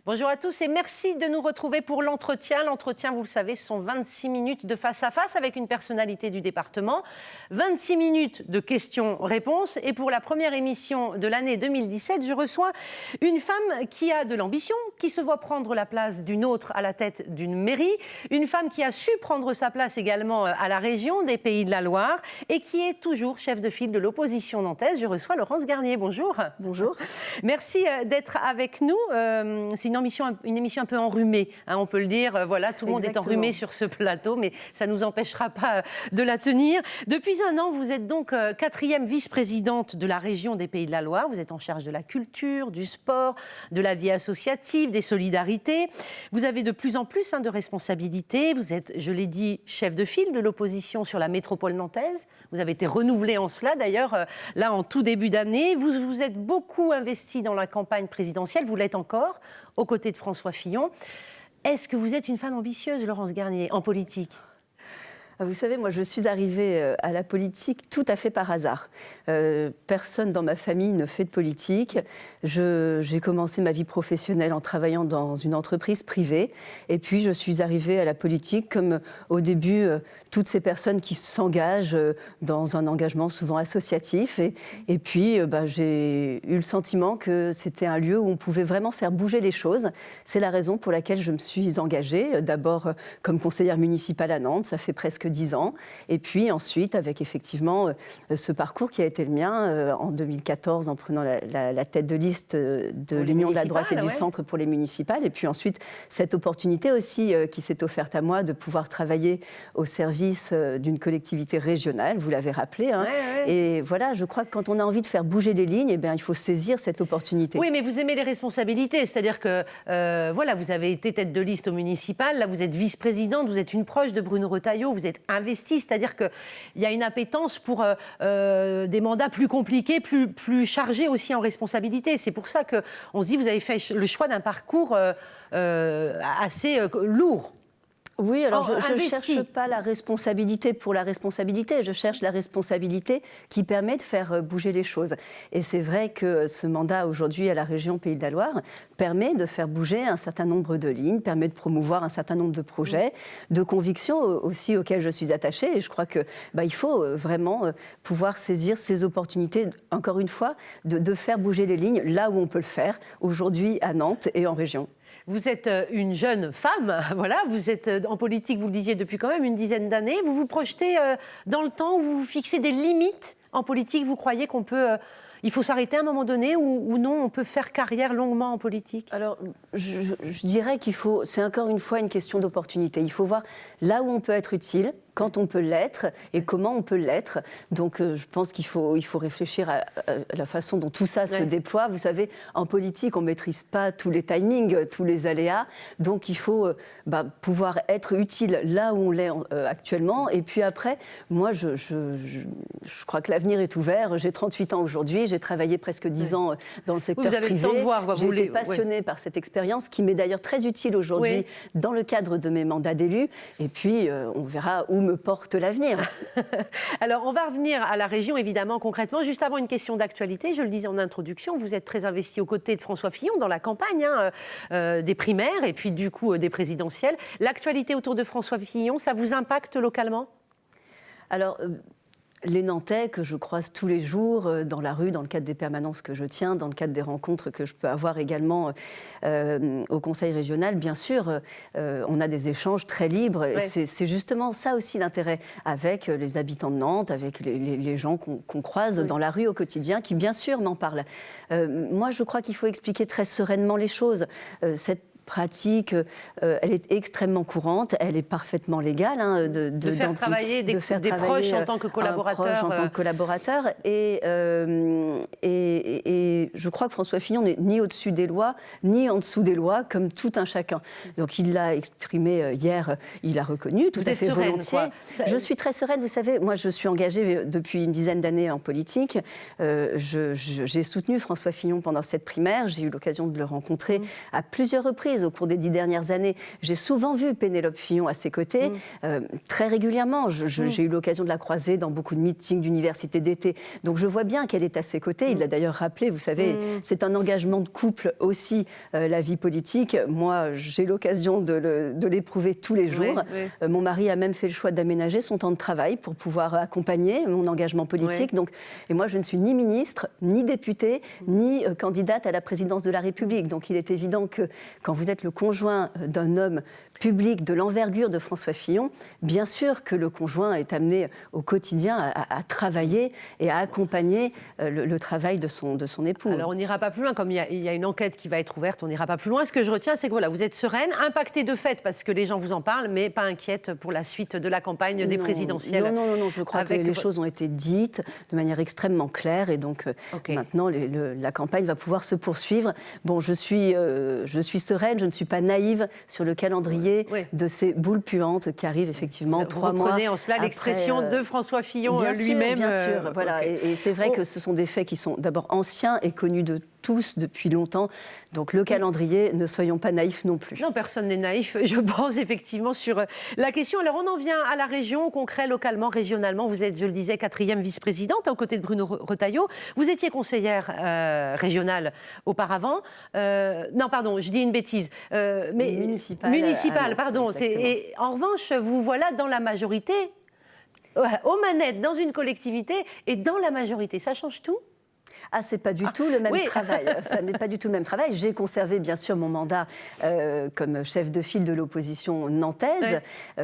Bonjour à tous et merci de nous retrouver pour l'entretien. L'entretien, vous le savez, ce sont 26 minutes de face à face avec une personnalité du département, 26 minutes de questions-réponses. Et pour la première émission de l'année 2017, je reçois une femme qui a de l'ambition, qui se voit prendre la place d'une autre à la tête d'une mairie, une femme qui a su prendre sa place également à la région des Pays de la Loire et qui est toujours chef de file de l'opposition nantaise. Je reçois Laurence Garnier. Bonjour. Bonjour. Merci d'être avec nous. C'est une émission un peu enrhumée, hein, on peut le dire. Voilà, tout le monde est enrhumé sur ce plateau, mais ça ne nous empêchera pas de la tenir. Depuis un an, vous êtes donc 4e vice-présidente de la région des Pays de la Loire. Vous êtes en charge de la culture, du sport, de la vie associative, des solidarités. Vous avez de plus en plus de responsabilités. Vous êtes, je l'ai dit, chef de file de l'opposition sur la métropole nantaise. Vous avez été renouvelée en cela, d'ailleurs, là, en tout début d'année. Vous vous êtes beaucoup investi dans la campagne présidentielle. Vous l'êtes encore, aux côtés de François Fillon. Est-ce que vous êtes une femme ambitieuse, Laurence Garnier, en politique ? Vous savez, moi, je suis arrivée à la politique tout à fait par hasard. Personne dans ma famille ne fait de politique. J'ai commencé ma vie professionnelle en travaillant dans une entreprise privée. Et puis, je suis arrivée à la politique comme, au début, toutes ces personnes qui s'engagent dans un engagement souvent associatif. Et puis, j'ai eu le sentiment que c'était un lieu où on pouvait vraiment faire bouger les choses. C'est la raison pour laquelle je me suis engagée. D'abord, comme conseillère municipale à Nantes, ça fait presque 10 ans. Et puis ensuite, avec effectivement ce parcours qui a été le mien en 2014, en prenant la tête de liste de l'Union de la droite et du centre pour les municipales. Et puis ensuite, cette opportunité aussi qui s'est offerte à moi de pouvoir travailler au service d'une collectivité régionale, vous l'avez rappelé. Et voilà, je crois que quand on a envie de faire bouger les lignes, il faut saisir cette opportunité. Oui, mais vous aimez les responsabilités. C'est-à-dire que, voilà, vous avez été tête de liste au municipal, là vous êtes vice-présidente, vous êtes une proche de Bruno Retailleau, vous êtes investi, c'est-à-dire qu'il y a une appétence pour des mandats plus compliqués, plus chargés aussi en responsabilité. C'est pour ça qu'on se dit, vous avez fait le choix d'un parcours assez lourd. Oui, alors je ne cherche pas la responsabilité pour la responsabilité, je cherche la responsabilité qui permet de faire bouger les choses. Et c'est vrai que ce mandat aujourd'hui à la région Pays de la Loire permet de faire bouger un certain nombre de lignes, permet de promouvoir un certain nombre de projets, de convictions aussi auxquelles je suis attachée. Et je crois que il faut vraiment pouvoir saisir ces opportunités, encore une fois, de faire bouger les lignes là où on peut le faire, aujourd'hui à Nantes et en région. Vous êtes une jeune femme, voilà, vous êtes en politique, vous le disiez, depuis quand même une dizaine d'années. Vous vous projetez dans le temps, vous vous fixez des limites en politique. Vous croyez qu'on peut... il faut s'arrêter à un moment donné ou non, on peut faire carrière longuement en politique ? Alors, je dirais qu'il faut... C'est encore une fois une question d'opportunité. Il faut voir là où on peut être utile, quand on peut l'être et comment on peut l'être. Donc, je pense qu'il faut réfléchir à la façon dont tout ça se déploie. Vous savez, en politique, on ne maîtrise pas tous les timings, tous les aléas. Donc, il faut pouvoir être utile là où on l'est actuellement. Et puis après, moi, je crois que l'avenir est ouvert. J'ai 38 ans aujourd'hui. J'ai travaillé presque 10 ans dans le secteur privé. Vous avez le temps de voir. J'ai été passionnée par cette expérience qui m'est d'ailleurs très utile aujourd'hui dans le cadre de mes mandats d'élu. Et puis, on verra où me porte l'avenir. Alors, on va revenir à la région, évidemment, concrètement. Juste avant, une question d'actualité. Je le disais en introduction, vous êtes très investi aux côtés de François Fillon dans la campagne des primaires et puis, du coup, des présidentielles. L'actualité autour de François Fillon, ça vous impacte localement ? Alors... Les Nantais que je croise tous les jours dans la rue, dans le cadre des permanences que je tiens, dans le cadre des rencontres que je peux avoir également au Conseil régional, bien sûr, on a des échanges très libres. Ouais. C'est justement ça aussi l'intérêt avec les habitants de Nantes, avec les gens qu'on croise dans la rue au quotidien, qui bien sûr m'en parlent. Moi, je crois qu'il faut expliquer très sereinement les choses. Cette pratique, elle est extrêmement courante, elle est parfaitement légale. De faire travailler des proches en tant que collaborateurs. Et je crois que François Fillon n'est ni au-dessus des lois, ni en dessous des lois, comme tout un chacun. Donc il l'a exprimé hier, il l'a reconnu, tout à fait volontiers. Je suis très sereine, vous savez, moi je suis engagée depuis une dizaine d'années en politique. J'ai soutenu François Fillon pendant cette primaire, j'ai eu l'occasion de le rencontrer à plusieurs reprises. reprises au cours des 10 dernières années, j'ai souvent vu Pénélope Fillon à ses côtés, très régulièrement. J'ai eu l'occasion de la croiser dans beaucoup de meetings d'université d'été. Donc je vois bien qu'elle est à ses côtés. Il l'a d'ailleurs rappelé, vous savez, c'est un engagement de couple aussi, la vie politique. Moi, j'ai l'occasion de l'éprouver tous les jours. Mon mari a même fait le choix d'aménager son temps de travail pour pouvoir accompagner mon engagement politique. Donc, et moi, je ne suis ni ministre, ni députée, ni candidate à la présidence de la République. Donc il est évident que quand vous êtes le conjoint d'un homme public de l'envergure de François Fillon, bien sûr que le conjoint est amené au quotidien à travailler et à accompagner le travail de son époux. Alors on n'ira pas plus loin, comme il y a une enquête qui va être ouverte, on n'ira pas plus loin. Ce que je retiens, c'est que voilà, vous êtes sereine, impactée de fait parce que les gens vous en parlent, mais pas inquiète pour la suite de la campagne des présidentielles. Non, je crois que les choses ont été dites de manière extrêmement claire et donc maintenant la campagne va pouvoir se poursuivre. Bon, je suis sereine, je ne suis pas naïve sur le calendrier de ces boules puantes qui arrivent effectivement 3 mois. Vous reprenez en cela l'expression de François Fillon lui-même. Bien sûr, voilà. Et c'est vrai que ce sont des faits qui sont d'abord anciens et connus de tous depuis longtemps. Donc le calendrier, ne soyons pas naïfs non plus. Non, personne n'est naïf, je pense effectivement sur la question. Alors on en vient à la région, au concret, localement, régionalement. Vous êtes, je le disais, 4e vice-présidente aux côtés de Bruno Retailleau. Vous étiez conseillère régionale auparavant. Non, pardon, je dis une bêtise. Mais municipale, pardon. Et en revanche, vous voilà dans la majorité, aux manettes, dans une collectivité et dans la majorité. Ça change tout ? Ah, c'est pas du tout le même travail. Ça n'est pas du tout le même travail. J'ai conservé, bien sûr, mon mandat comme chef de file de l'opposition nantaise,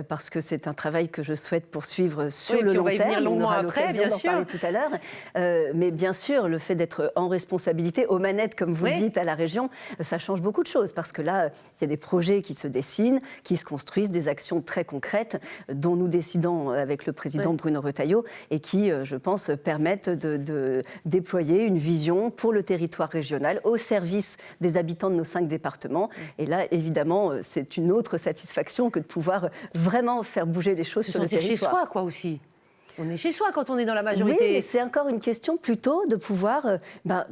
parce que c'est un travail que je souhaite poursuivre sur le long terme. On va y venir longuement après, bien sûr. On en parlait tout à l'heure. Mais bien sûr, le fait d'être en responsabilité, aux manettes, comme vous le dites, à la région, ça change beaucoup de choses, parce que là, il y a des projets qui se dessinent, qui se construisent, des actions très concrètes, dont nous décidons avec le président Bruno Retailleau, et qui, je pense, permettent de déployer une vision pour le territoire régional au service des habitants de nos 5 départements. Et là, évidemment, c'est une autre satisfaction que de pouvoir vraiment faire bouger les choses sur le territoire. Se sentir chez soi, quoi, aussi. On est chez soi quand on est dans la majorité. Oui, c'est encore une question plutôt de pouvoir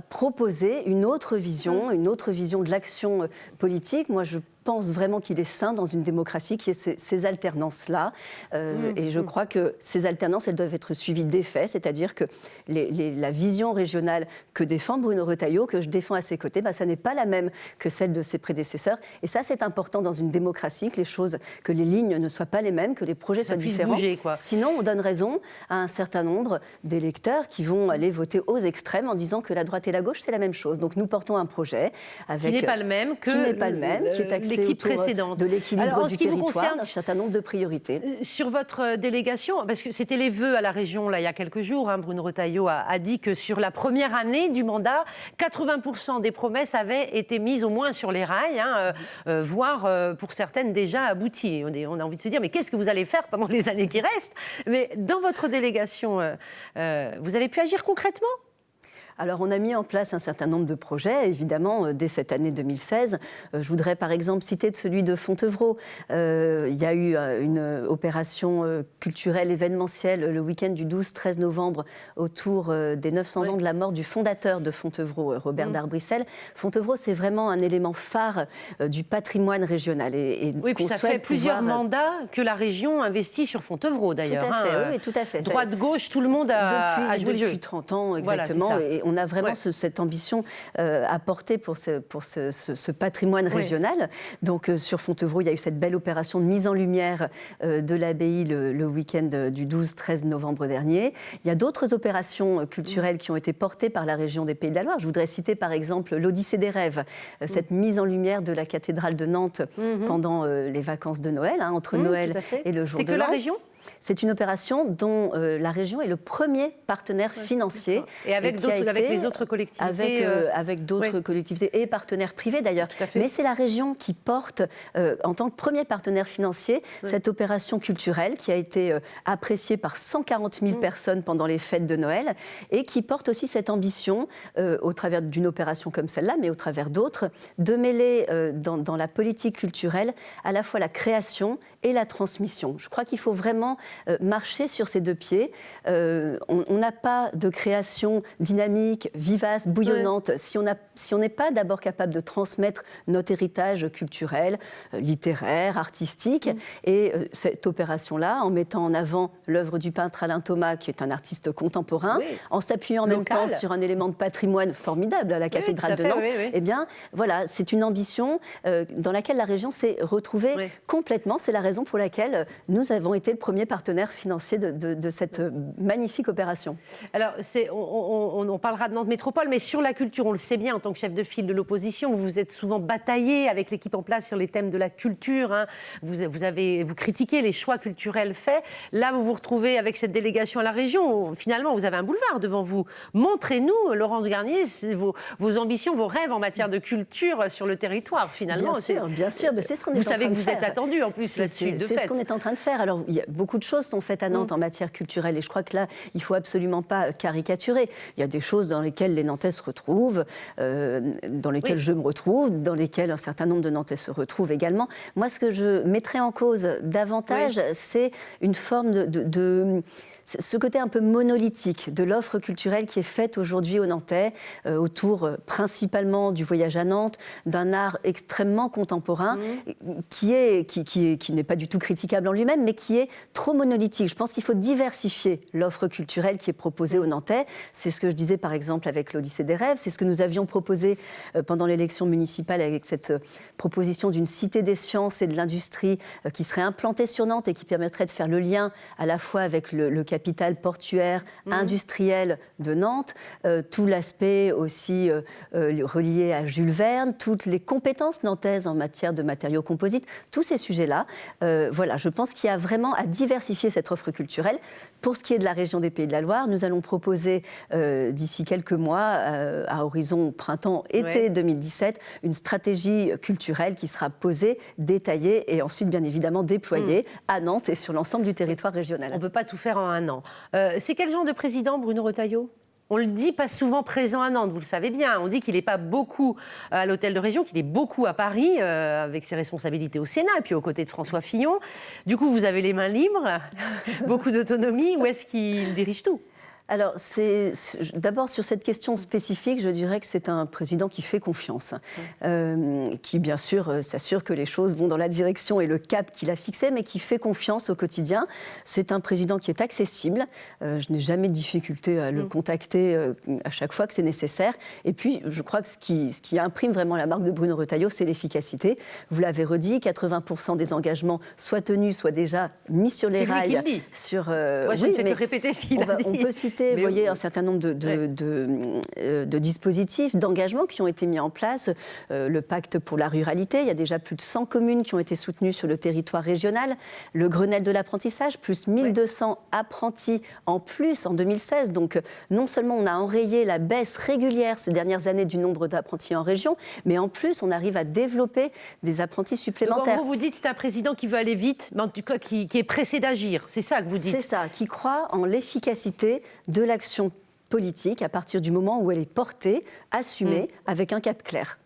proposer une autre vision de l'action politique. Moi, je pense vraiment qu'il est sain dans une démocratie qu'il y ait ces alternances-là. Et je crois que ces alternances, elles doivent être suivies d'effets, c'est-à-dire que la vision régionale que défend Bruno Retailleau, que je défends à ses côtés, ça n'est pas la même que celle de ses prédécesseurs. Et ça, c'est important dans une démocratie, que les lignes ne soient pas les mêmes, que les projets soient différents. Bouger, quoi. Sinon, on donne raison à un certain nombre d'électeurs qui vont aller voter aux extrêmes en disant que la droite et la gauche, c'est la même chose. Donc nous portons un projet qui n'est pas le même que qui est axé l'équipe précédente. De l'équilibre du territoire, un certain nombre de priorités. Sur votre délégation, parce que c'était les vœux à la région là, il y a quelques jours, Bruno Retailleau a dit que sur la première année du mandat, 80% des promesses avaient été mises au moins sur les rails, voire pour certaines déjà abouties. On a envie de se dire, mais qu'est-ce que vous allez faire pendant les années qui restent ? Mais dans votre délégation, vous avez pu agir concrètement ? Alors, on a mis en place un certain nombre de projets, évidemment, dès cette année 2016. Je voudrais, par exemple, citer celui de Fontevraud. Il y a eu une opération culturelle événementielle le week-end du 12-13 novembre autour des 900 ans de la mort du fondateur de Fontevraud, Robert d'Arbrissel. Fontevraud, c'est vraiment un élément phare du patrimoine régional. Oui, puis ça fait plusieurs mandats que la région investit sur Fontevraud, d'ailleurs. Tout à fait, oui, tout à fait. Droite-gauche, tout le monde a joué le jeu. Depuis 30 ans, exactement. Voilà, et on a vraiment cette ambition à porter pour ce patrimoine régional. Donc, sur Fontevraud, il y a eu cette belle opération de mise en lumière de l'abbaye le week-end du 12-13 novembre dernier. Il y a d'autres opérations culturelles qui ont été portées par la région des Pays de la Loire. Je voudrais citer, par exemple, l'Odyssée des rêves, cette mise en lumière de la cathédrale de Nantes pendant les vacances de Noël, entre Noël et le jour de l'an. C'était que la région ? C'est une opération dont la région est le premier partenaire financier. Et avec les autres collectivités avec d'autres collectivités et partenaires privés d'ailleurs. Mais c'est la région qui porte, en tant que premier partenaire financier, cette opération culturelle qui a été appréciée par 140 000 personnes pendant les fêtes de Noël et qui porte aussi cette ambition, au travers d'une opération comme celle-là, mais au travers d'autres, de mêler dans la politique culturelle à la fois la création et la transmission. Je crois qu'il faut vraiment vraiment marcher sur ses deux pieds. On n'a pas de création dynamique, vivace, bouillonnante, si on n'est pas d'abord capable de transmettre notre héritage culturel, littéraire, artistique. Et cette opération-là, en mettant en avant l'œuvre du peintre Alain Thomas, qui est un artiste contemporain, en s'appuyant en même temps sur un élément de patrimoine formidable à la cathédrale de Nantes, eh bien, voilà, c'est une ambition dans laquelle la région s'est retrouvée complètement. C'est la raison pour laquelle nous avons été le premier partenaire financier de cette magnifique opération. Alors, on parlera de Nantes Métropole, mais sur la culture, on le sait bien, en tant que chef de file de l'opposition, vous vous êtes souvent bataillé avec l'équipe en place sur les thèmes de la culture. Hein. Vous critiquez les choix culturels faits. Là, vous vous retrouvez avec cette délégation à la région. Finalement, vous avez un boulevard devant vous. Montrez-nous, Laurence Garnier, vos ambitions, vos rêves en matière de culture sur le territoire, finalement. Bien sûr, mais c'est ce qu'on est en train de faire. Vous savez que vous êtes attendu, en plus, là-dessus, de fait. C'est ce qu'on est en train de faire. Alors, beaucoup de choses sont faites à Nantes en matière culturelle, et je crois que là, il ne faut absolument pas caricaturer. Il y a des choses dans lesquelles les Nantais se retrouvent, dans lesquelles je me retrouve, dans lesquelles un certain nombre de Nantais se retrouvent également. Moi, ce que je mettrais en cause davantage, c'est une forme ce côté un peu monolithique de l'offre culturelle qui est faite aujourd'hui aux Nantais, autour principalement du voyage à Nantes, d'un art extrêmement contemporain, qui n'est pas du tout critiquable en lui-même, mais qui est trop monolithique. Je pense qu'il faut diversifier l'offre culturelle qui est proposée aux Nantais. C'est ce que je disais par exemple avec l'Odyssée des rêves, c'est ce que nous avions proposé pendant l'élection municipale avec cette proposition d'une cité des sciences et de l'industrie qui serait implantée sur Nantes et qui permettrait de faire le lien à la fois avec le capital portuaire, industriel de Nantes, tout l'aspect aussi relié à Jules Verne, toutes les compétences nantaises en matière de matériaux composites, tous ces sujets-là. Voilà, je pense qu'il y a vraiment à diversifier cette offre culturelle. Pour ce qui est de la région des Pays de la Loire, nous allons proposer d'ici quelques mois, à horizon printemps-été 2017, une stratégie culturelle qui sera posée, détaillée et ensuite bien évidemment déployée à Nantes et sur l'ensemble du territoire régional. On ne peut pas tout faire en un an. C'est quel genre de président, Bruno Retailleau ? On le dit pas souvent présent à Nantes, vous le savez bien. On dit qu'il n'est pas beaucoup à l'hôtel de région, qu'il est beaucoup à Paris, avec ses responsabilités au Sénat, et puis aux côtés de François Fillon. Du coup, vous avez les mains libres, beaucoup d'autonomie. Où est-ce qu'il dirige tout ? Alors, d'abord, sur cette question spécifique, je dirais que c'est un président qui fait confiance, qui, bien sûr, s'assure que les choses vont dans la direction et le cap qu'il a fixé, mais qui fait confiance au quotidien. C'est un président qui est accessible. Je n'ai jamais de difficulté à le contacter à chaque fois que c'est nécessaire. Et puis, je crois que ce qui imprime vraiment la marque de Bruno Retailleau, c'est l'efficacité. Vous l'avez redit, 80% des engagements, soit tenus, soit déjà mis sur les rails. C'est lui qui le dit. Moi, je ne fais que répéter ce qu'il a dit. On peut citer, vous voyez, un certain nombre de dispositifs, d'engagements qui ont été mis en place. Le pacte pour la ruralité, il y a déjà plus de 100 communes qui ont été soutenues sur le territoire régional. Le Grenelle de l'apprentissage, plus 1200 apprentis en plus en 2016. Donc, non seulement on a enrayé la baisse régulière ces dernières années du nombre d'apprentis en région, mais en plus, on arrive à développer des apprentis supplémentaires. Donc, en gros, vous dites que c'est un président qui veut aller vite, mais en tout cas qui est pressé d'agir. C'est ça que vous dites. C'est ça, qui croit en l'efficacité de l'action politique à partir du moment où elle est portée, assumée, avec un cap clair.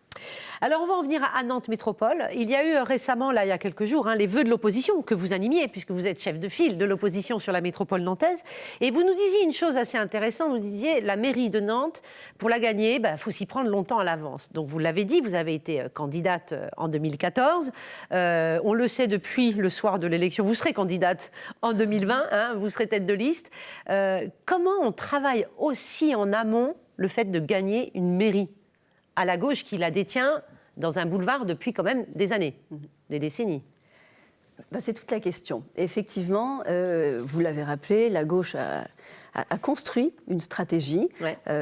Alors, on va en venir à Nantes Métropole. Il y a eu récemment, là, il y a quelques jours, les vœux de l'opposition que vous animiez, puisque vous êtes chef de file de l'opposition sur la métropole nantaise. Et vous nous disiez une chose assez intéressante. Vous disiez, la mairie de Nantes, pour la gagner, faut s'y prendre longtemps à l'avance. Donc, vous l'avez dit, vous avez été candidate en 2014. On le sait depuis le soir de l'élection. Vous serez candidate en 2020, vous serez tête de liste. Comment on travaille aussi en amont le fait de gagner une mairie à la gauche qui la détient dans un boulevard depuis quand même des années, des décennies? C'est toute la question. Effectivement, vous l'avez rappelé, la gauche a construit une stratégie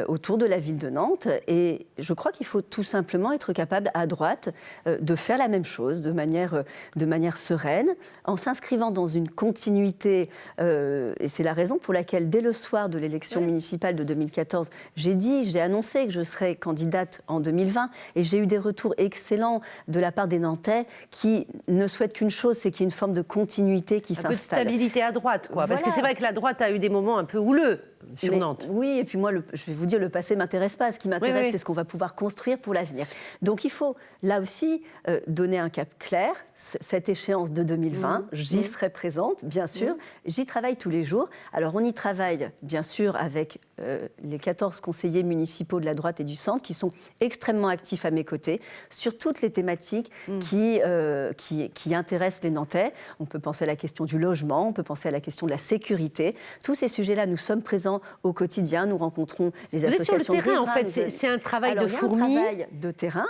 autour de la ville de Nantes. Et je crois qu'il faut tout simplement être capable, à droite, de faire la même chose de manière sereine, en s'inscrivant dans une continuité. Et c'est la raison pour laquelle, dès le soir de l'élection municipale de 2014, j'ai annoncé que je serais candidate en 2020. Et j'ai eu des retours excellents de la part des Nantais qui ne souhaitent qu'une chose, c'est qu'il y ait une forme de continuité qui s'installe. Un peu de stabilité à droite, quoi. Voilà. Parce que c'est vrai que la droite a eu des moments un peu houleux sur Nantes. Oui, et puis moi, je vais vous dire, le passé ne m'intéresse pas. Ce qui m'intéresse, c'est ce qu'on va pouvoir construire pour l'avenir. Donc il faut, là aussi, donner un cap clair. Cette échéance de 2020, j'y serai présente, bien sûr. J'y travaille tous les jours. Alors on y travaille, bien sûr, avec les 14 conseillers municipaux de la droite et du centre qui sont extrêmement actifs à mes côtés sur toutes les thématiques qui intéressent les Nantais. On peut penser à la question du logement, on peut penser à la question de la sécurité. Tous ces sujets-là, nous sommes présents au quotidien. Nous rencontrons les associations de riverains. Vous êtes sur le terrain, en fait. C'est un travail de fourmi. Il y a un travail de terrain,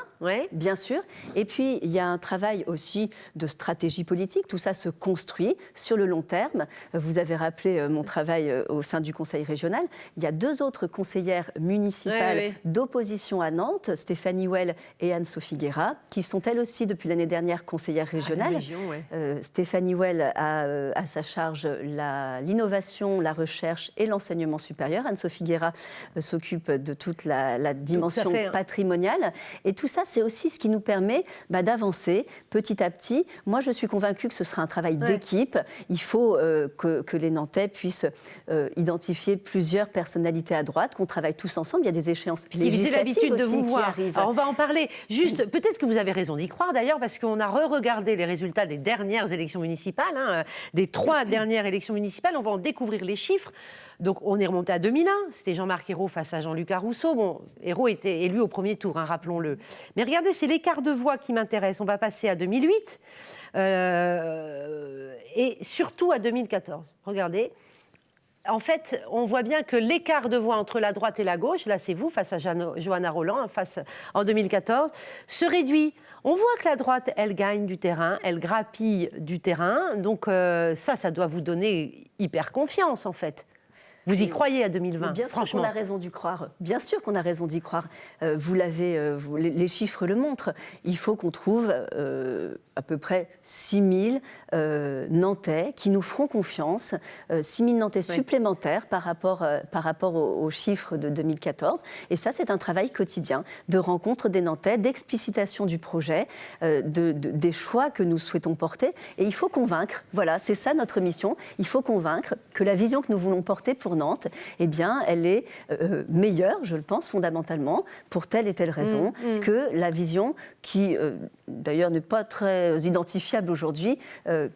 bien sûr. Et puis, il y a un travail aussi de stratégie politique. Tout ça se construit sur le long terme. Vous avez rappelé mon travail au sein du Conseil régional. Il y a 2 autres conseillères municipales d'opposition à Nantes, Stéphanie Well et Anne-Sophie Guérat, qui sont elles aussi depuis l'année dernière conseillères régionales. Stéphanie Well a à sa charge l'innovation, la recherche et l'enseignement supérieur. Anne-Sophie Guérat s'occupe de toute la dimension patrimoniale. Et tout ça, c'est aussi ce qui nous permet d'avancer petit à petit. Moi, je suis convaincue que ce sera un travail d'équipe. Il faut que les Nantais puissent identifier plusieurs personnalités à droite, qu'on travaille tous ensemble. Il y a des échéances législatives l'habitude de vous qui voir. arrivent. Alors on va en parler. Juste, peut-être que vous avez raison d'y croire d'ailleurs, parce qu'on a re-regardé les résultats des dernières élections municipales, des 3 dernières élections municipales. On va en découvrir les chiffres. Donc on est remonté à 2001, c'était Jean-Marc Ayrault face à Jean-Luc Arousseau. Bon, Ayrault était élu au premier tour, rappelons-le. Mais regardez, c'est l'écart de voix qui m'intéresse. On va passer à 2008 et surtout à 2014. Regardez. En fait, on voit bien que l'écart de voix entre la droite et la gauche, là c'est vous face à Johanna Rolland, en 2014, se réduit. On voit que la droite, elle gagne du terrain, elle grappille du terrain. Donc ça doit vous donner hyper confiance en fait. Vous y croyez à 2020, bien franchement. Sûr qu'on a raison d'y croire. Bien sûr qu'on a raison d'y croire. Les chiffres le montrent. Il faut qu'on trouve à peu près 6 000 Nantais qui nous feront confiance, 6 000 Nantais supplémentaires par rapport aux chiffres de 2014. Et ça, c'est un travail quotidien de rencontre des Nantais, d'explicitation du projet, des choix que nous souhaitons porter. Et il faut convaincre, voilà, c'est ça notre mission, il faut convaincre que la vision que nous voulons porter pour Nantes, eh bien, elle est meilleure, je le pense, fondamentalement, pour telle et telle raison, que la vision qui, d'ailleurs, n'est pas très identifiable aujourd'hui,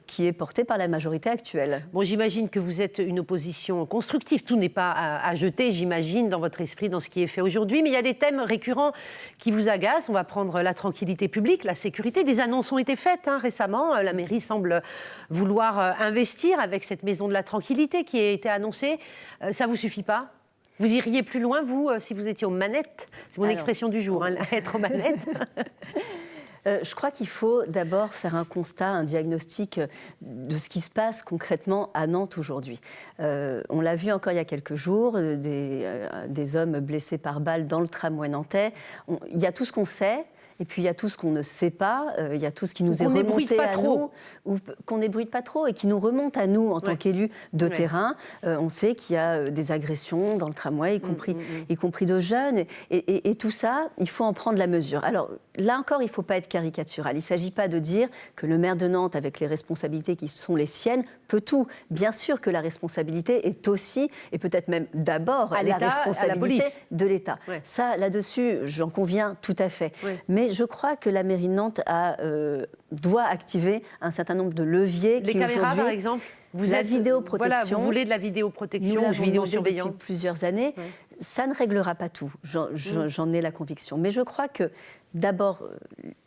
qui est portée par la majorité actuelle. Bon, j'imagine que vous êtes une opposition constructive. Tout n'est pas à jeter, j'imagine, dans votre esprit, dans ce qui est fait aujourd'hui. Mais il y a des thèmes récurrents qui vous agacent. On va prendre la tranquillité publique, la sécurité. Des annonces ont été faites récemment. La mairie semble vouloir investir avec cette maison de la tranquillité qui a été annoncée. Ça ne vous suffit pas ? Vous iriez plus loin, vous, si vous étiez aux manettes ? C'est mon expression du jour, être aux manettes. Je crois qu'il faut d'abord faire un constat, un diagnostic de ce qui se passe concrètement à Nantes aujourd'hui. On l'a vu encore il y a quelques jours, des hommes blessés par balle dans le tramway nantais. Il y a tout ce qu'on sait. Et puis il y a tout ce qu'on ne sait pas, il y a tout ce qui nous est remonté à nous, ou qu'on n'ébruite pas trop et qui nous remonte à nous en tant qu'élus de terrain. On sait qu'il y a des agressions dans le tramway, y compris de jeunes. Et tout ça, il faut en prendre la mesure. Alors là encore, il ne faut pas être caricatural. Il ne s'agit pas de dire que le maire de Nantes, avec les responsabilités qui sont les siennes, peut tout. Bien sûr que la responsabilité est aussi, et peut-être même d'abord, la responsabilité de l'État. Ça, là-dessus, j'en conviens tout à fait. Mais je crois que la mairie de Nantes doit activer un certain nombre de leviers. Les caméras, par exemple, vidéoprotection. Voilà, vous voulez de la vidéoprotection, vidéosurveillance depuis plusieurs années. Ça ne réglera pas tout, j'en ai la conviction. Mais je crois que, d'abord,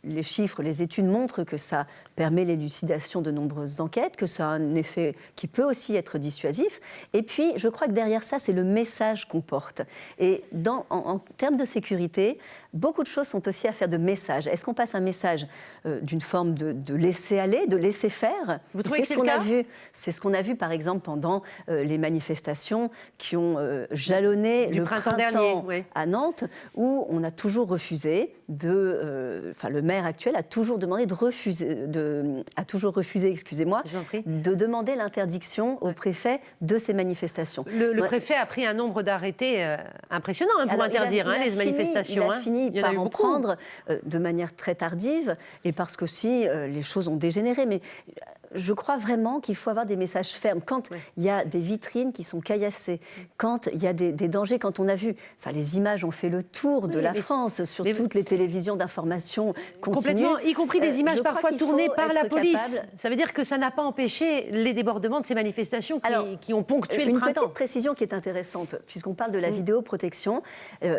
les chiffres, les études montrent que ça permet l'élucidation de nombreuses enquêtes, que ça a un effet qui peut aussi être dissuasif. Et puis, je crois que derrière ça, c'est le message qu'on porte. Et en termes de sécurité, beaucoup de choses sont aussi affaires de message. Est-ce qu'on passe un message d'une forme de laisser-aller, de laisser-faire ? Vous trouvez que c'est le cas ? C'est ce qu'on a vu, par exemple, pendant les manifestations qui ont jalonné le printemps dernier, à Nantes, où on a toujours refusé le maire actuel a toujours demandé de demander l'interdiction au préfet de ces manifestations. Le préfet a pris un nombre d'arrêtés impressionnant pour interdire les manifestations. Il a fini par en prendre de manière très tardive, et parce que les choses ont dégénéré. Mais je crois vraiment qu'il faut avoir des messages fermes. Quand il y a des vitrines qui sont caillassées, quand il y a des dangers, quand on a vu... Enfin, les images ont fait le tour de la France sur toutes les télévisions d'information continue. Complètement, y compris des images parfois tournées par la police. Ça veut dire que ça n'a pas empêché les débordements de ces manifestations qui ont ponctué le printemps. Une petite précision qui est intéressante, puisqu'on parle de la vidéoprotection.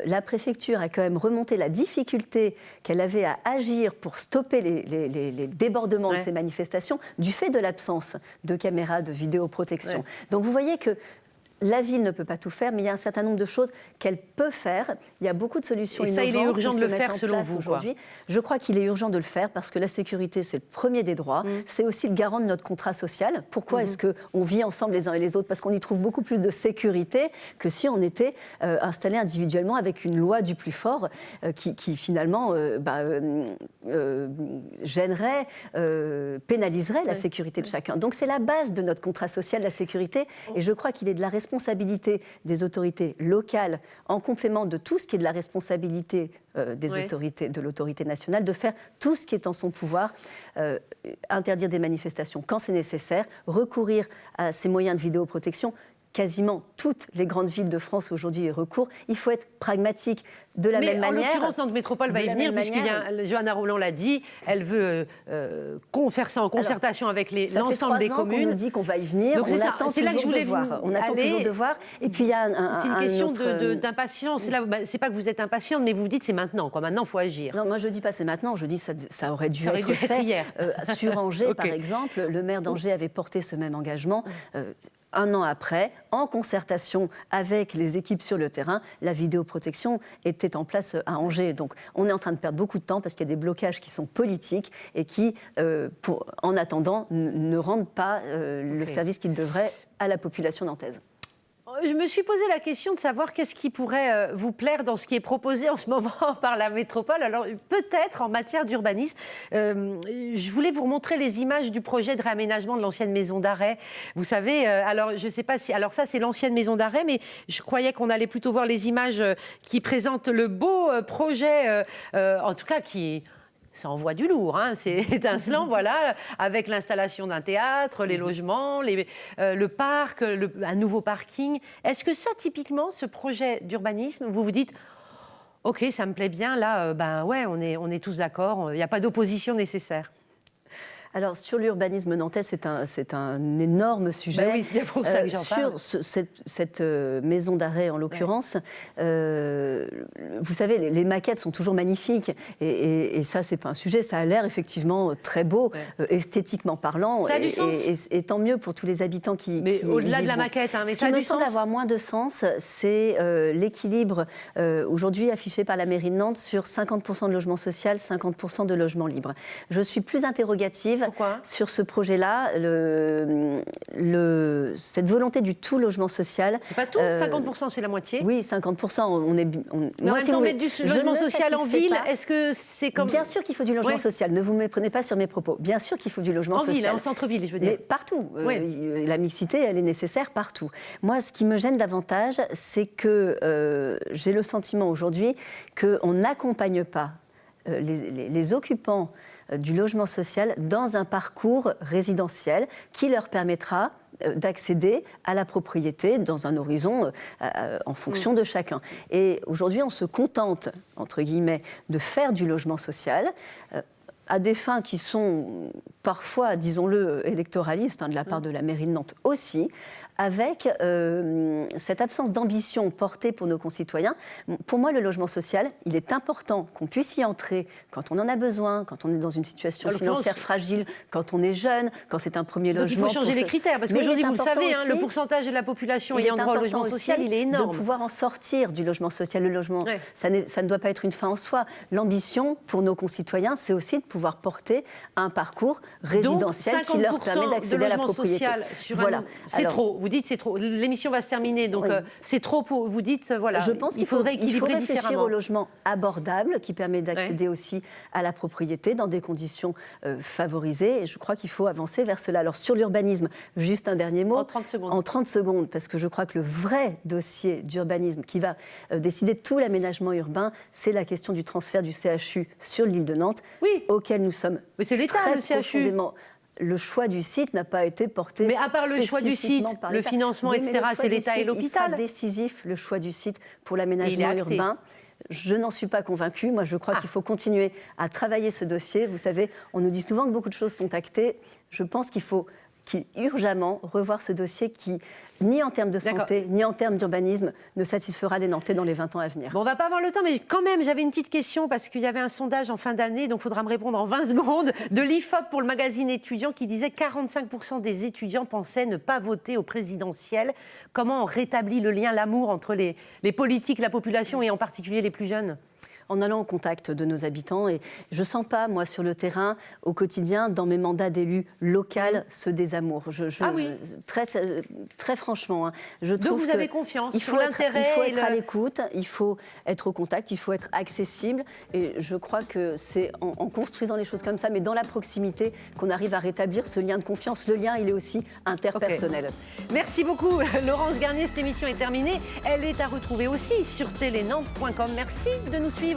La préfecture a quand même remonté la difficulté qu'elle avait à agir pour stopper les débordements de ces manifestations du fait de l'absence de caméras de vidéoprotection. Donc vous voyez que la ville ne peut pas tout faire, mais il y a un certain nombre de choses qu'elle peut faire. Il y a beaucoup de solutions innovantes. Et ça, il est urgent de le faire selon vous aujourd'hui. Je crois qu'il est urgent de le faire parce que la sécurité, c'est le premier des droits. C'est aussi le garant de notre contrat social. Pourquoi est-ce qu'on vit ensemble les uns et les autres? Parce qu'on y trouve beaucoup plus de sécurité que si on était installés individuellement avec une loi du plus fort qui finalement gênerait, pénaliserait la sécurité de chacun. Donc c'est la base de notre contrat social, la sécurité. Et je crois qu'il est de la responsabilité des autorités locales, en complément de tout ce qui est de la responsabilité des autorités, de l'autorité nationale, de faire tout ce qui est en son pouvoir, interdire des manifestations quand c'est nécessaire, recourir à ces moyens de vidéoprotection. Quasiment toutes les grandes villes de France aujourd'hui y recourent. Il faut être pragmatique de la même manière. Mais en l'occurrence, notre métropole va y venir, puisqu'il y a, Johanna Rolland l'a dit, elle veut faire ça en concertation avec l'ensemble des communes. On nous dit qu'on va y venir, donc on attend toujours de voir. On attend toujours de voir. Et puis il y a c'est une question d'impatience. C'est pas que vous êtes impatiente, mais vous vous dites c'est maintenant. Maintenant, il faut agir. Non, moi je dis pas c'est maintenant. Je dis ça aurait dû être fait hier. Sur Angers, par exemple, le maire d'Angers avait porté ce même engagement. Un an après, en concertation avec les équipes sur le terrain, la vidéoprotection était en place à Angers. Donc on est en train de perdre beaucoup de temps parce qu'il y a des blocages qui sont politiques et qui, en attendant, ne rendent pas le service qu'ils devraient à la population nantaise. Je me suis posé la question de savoir qu'est-ce qui pourrait vous plaire dans ce qui est proposé en ce moment par la métropole. Alors peut-être en matière d'urbanisme, je voulais vous remontrer les images du projet de réaménagement de l'ancienne maison d'arrêt. Vous savez, alors je ne sais pas si... Alors ça c'est l'ancienne maison d'arrêt, mais je croyais qu'on allait plutôt voir les images qui présentent le beau projet, en tout cas qui... Ça envoie du lourd, hein, c'est étincelant, voilà, avec l'installation d'un théâtre, les logements, le parc, un nouveau parking. Est-ce que ça, typiquement, ce projet d'urbanisme, vous vous dites, ok, ça me plaît bien, là, on est tous d'accord, il n'y a pas d'opposition nécessaire? Alors, sur l'urbanisme nantais, c'est un énorme sujet. Oui, c'est pour ça que j'en parle. Sur cette maison d'arrêt, en l'occurrence, vous savez, les maquettes sont toujours magnifiques. Et ça, c'est pas un sujet. Ça a l'air effectivement très beau, esthétiquement parlant. Ça a du sens. Et tant mieux pour tous les habitants qui au-delà de la maquette, hein, mais ça a du sens. Ce qui me semble avoir moins de sens, c'est l'équilibre aujourd'hui affiché par la mairie de Nantes sur 50% de logement social, 50% de logement libre. Je suis plus interrogative. Pourquoi ? Sur ce projet-là, cette volonté du tout logement social. C'est pas tout, 50% c'est la moitié. Oui, 50%. Mais en même temps, mettre du logement social en ville, est-ce que c'est comme... Bien sûr qu'il faut du logement social, ne vous méprenez pas sur mes propos. Bien sûr qu'il faut du logement social. En ville, en centre-ville, je veux dire. Mais partout. La mixité, elle est nécessaire partout. Moi, ce qui me gêne davantage, c'est que j'ai le sentiment aujourd'hui qu'on n'accompagne pas les occupants du logement social dans un parcours résidentiel qui leur permettra d'accéder à la propriété dans un horizon en fonction de chacun. Et aujourd'hui, on se contente, entre guillemets, de faire du logement social à des fins qui sont parfois, disons-le, électoralistes, de la part de la mairie de Nantes aussi, avec cette absence d'ambition portée pour nos concitoyens. Pour moi, le logement social, il est important qu'on puisse y entrer quand on en a besoin, quand on est dans une situation financière fragile, quand on est jeune, quand c'est un premier logement. Donc il faut changer les critères, parce qu'aujourd'hui, vous le savez, le pourcentage de la population ayant droit au logement social, il est énorme. De pouvoir en sortir du logement social. Le logement, ça ne doit pas être une fin en soi. L'ambition pour nos concitoyens, c'est aussi de pouvoir porter un parcours résidentiel qui leur permet d'accéder à la propriété. C'est trop. Vous dites c'est trop. L'émission va se terminer, donc c'est trop pour. Vous dites voilà. Je pense qu'il faudrait réfléchir au logement abordable qui permet d'accéder aussi à la propriété dans des conditions favorisées. Et je crois qu'il faut avancer vers cela. Alors sur l'urbanisme, juste un dernier mot. En 30 secondes. En 30 secondes, parce que je crois que le vrai dossier d'urbanisme qui va décider de tout l'aménagement urbain, c'est la question du transfert du CHU sur l'île de Nantes, auquel nous sommes Mais c'est l'État, le CHU. le choix du site n'a pas été porté. Mais à part le choix du site, le financement, oui, etc., c'est l'État et l'hôpital. Il sera décisif, le choix du site pour l'aménagement urbain. Je n'en suis pas convaincue. Moi, je crois qu'il faut continuer à travailler ce dossier. Vous savez, on nous dit souvent que beaucoup de choses sont actées. Je pense qu'il faut urgemment revoir ce dossier qui, ni en termes de santé, ni en termes d'urbanisme, ne satisfera les Nantais dans les 20 ans à venir. Bon, on ne va pas avoir le temps, mais quand même, j'avais une petite question, parce qu'il y avait un sondage en fin d'année, donc il faudra me répondre en 20 secondes, de l'IFOP pour le magazine étudiant, qui disait que 45% des étudiants pensaient ne pas voter au présidentiel. Comment on rétablit le lien, l'amour entre les politiques, la population, et en particulier les plus jeunes ? En allant au contact de nos habitants. Et je ne sens pas, moi, sur le terrain, au quotidien, dans mes mandats d'élu local, ce désamour. Très franchement. Je trouve donc vous avez confiance sur l'intérêt. Il faut être à l'écoute, il faut être au contact, il faut être accessible. Et je crois que c'est en construisant les choses comme ça, mais dans la proximité, qu'on arrive à rétablir ce lien de confiance. Le lien, il est aussi interpersonnel. Merci beaucoup, Laurence Garnier. Cette émission est terminée. Elle est à retrouver aussi sur telenant.com. Merci de nous suivre.